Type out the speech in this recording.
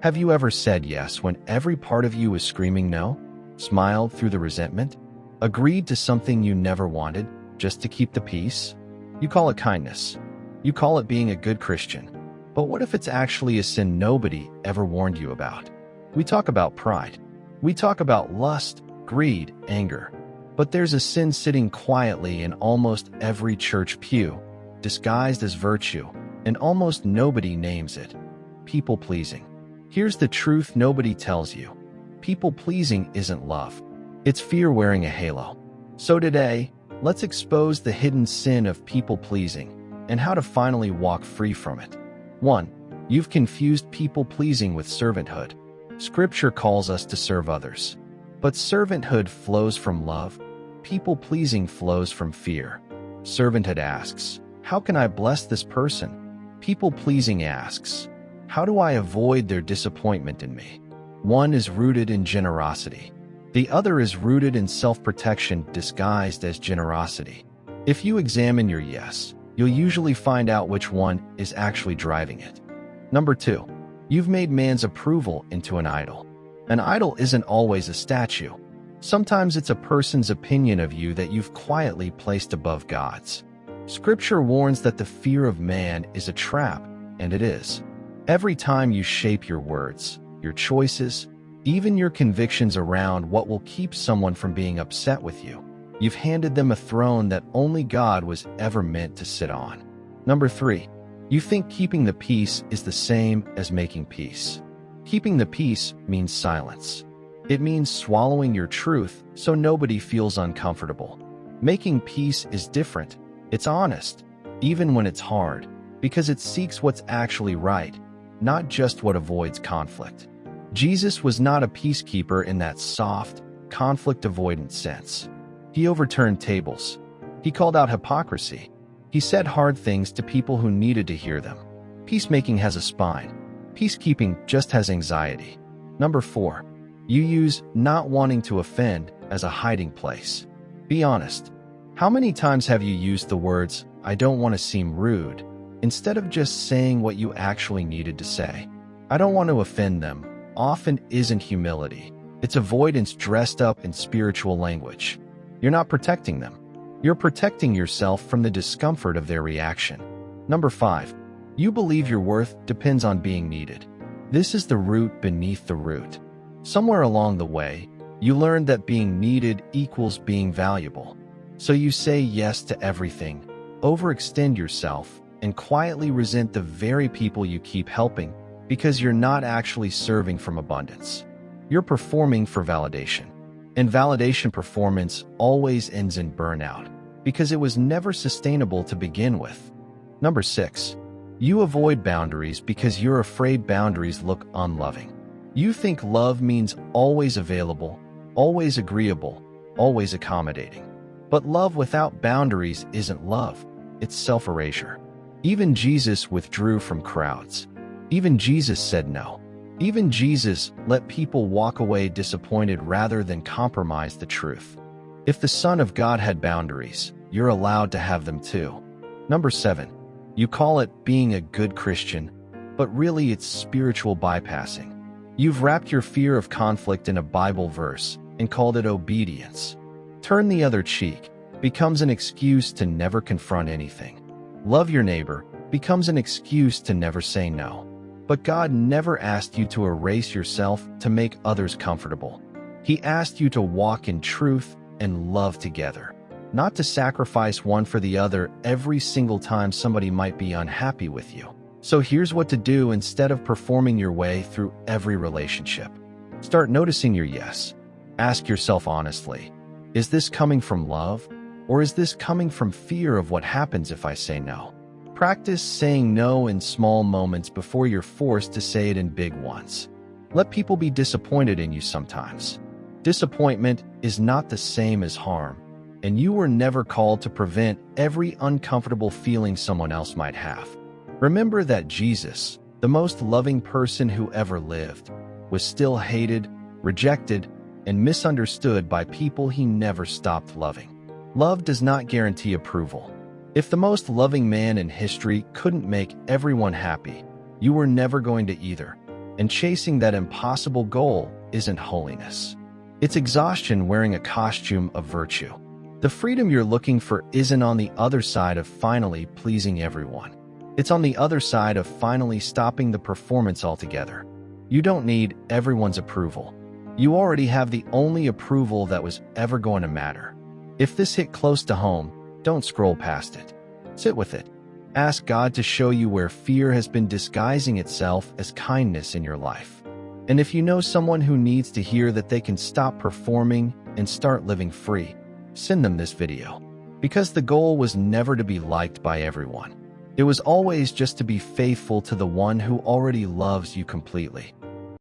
Have you ever said yes when every part of you is screaming no? Smiled through the resentment? Agreed to something you never wanted just to keep the peace? You call it kindness. You call it being a good Christian. But what if it's actually a sin nobody ever warned you about? We talk about pride. We talk about lust, greed, anger. But there's a sin sitting quietly in almost every church pew, disguised as virtue, and almost nobody names it. People-pleasing. Here's the truth nobody tells you. People-pleasing isn't love. It's fear wearing a halo. So today, let's expose the hidden sin of people-pleasing and how to finally walk free from it. 1. You've confused people-pleasing with servanthood. Scripture calls us to serve others. But servanthood flows from love. People-pleasing flows from fear. Servanthood asks, how can I bless this person? People-pleasing asks, how do I avoid their disappointment in me? One is rooted in generosity. The other is rooted in self-protection disguised as generosity. If you examine your yes, you'll usually find out which one is actually driving it. Number 2, you've made man's approval into an idol. An idol isn't always a statue. Sometimes it's a person's opinion of you that you've quietly placed above God's. Scripture warns that the fear of man is a trap, and it is. Every time you shape your words, your choices, even your convictions around what will keep someone from being upset with you, you've handed them a throne that only God was ever meant to sit on. Number 3, you think keeping the peace is the same as making peace. Keeping the peace means silence. It means swallowing your truth so nobody feels uncomfortable. Making peace is different. It's honest, even when it's hard, because it seeks what's actually right, not just what avoids conflict. Jesus was not a peacekeeper in that soft, conflict-avoidant sense. He overturned tables. He called out hypocrisy. He said hard things to people who needed to hear them. Peacemaking has a spine. Peacekeeping just has anxiety. Number 4, you use not wanting to offend as a hiding place. Be honest. How many times have you used the words, I don't want to seem rude, instead of just saying what you actually needed to say? I don't want to offend them often isn't humility. It's avoidance dressed up in spiritual language. You're not protecting them. You're protecting yourself from the discomfort of their reaction. Number 5, you believe your worth depends on being needed. This is the root beneath the root. Somewhere along the way, you learned that being needed equals being valuable. So you say yes to everything, overextend yourself, and quietly resent the very people you keep helping because you're not actually serving from abundance. You're performing for validation. And validation performance always ends in burnout because it was never sustainable to begin with. Number 6, you avoid boundaries because you're afraid boundaries look unloving. You think love means always available, always agreeable, always accommodating. But love without boundaries isn't love, it's self-erasure. Even Jesus withdrew from crowds. Even Jesus said no. Even Jesus let people walk away disappointed rather than compromise the truth. If the Son of God had boundaries, you're allowed to have them too. Number 7, you call it being a good Christian, but really it's spiritual bypassing. You've wrapped your fear of conflict in a Bible verse and called it obedience. Turn the other cheek becomes an excuse to never confront anything. Love your neighbor becomes an excuse to never say no. But God never asked you to erase yourself to make others comfortable. He asked you to walk in truth and love together, not to sacrifice one for the other every single time somebody might be unhappy with you. So here's what to do instead of performing your way through every relationship. Start noticing your yes. Ask yourself honestly, is this coming from love, or is this coming from fear of what happens if I say no? Practice saying no in small moments before you're forced to say it in big ones. Let people be disappointed in you sometimes. Disappointment is not the same as harm, and you were never called to prevent every uncomfortable feeling someone else might have. Remember that Jesus, the most loving person who ever lived, was still hated, rejected, and misunderstood by people he never stopped loving. Love does not guarantee approval. If the most loving man in history couldn't make everyone happy, you were never going to either. And chasing that impossible goal isn't holiness. It's exhaustion wearing a costume of virtue. The freedom you're looking for isn't on the other side of finally pleasing everyone. It's on the other side of finally stopping the performance altogether. You don't need everyone's approval. You already have the only approval that was ever going to matter. If this hit close to home, don't scroll past it. Sit with it. Ask God to show you where fear has been disguising itself as kindness in your life. And if you know someone who needs to hear that they can stop performing and start living free, send them this video. Because the goal was never to be liked by everyone. It was always just to be faithful to the one who already loves you completely.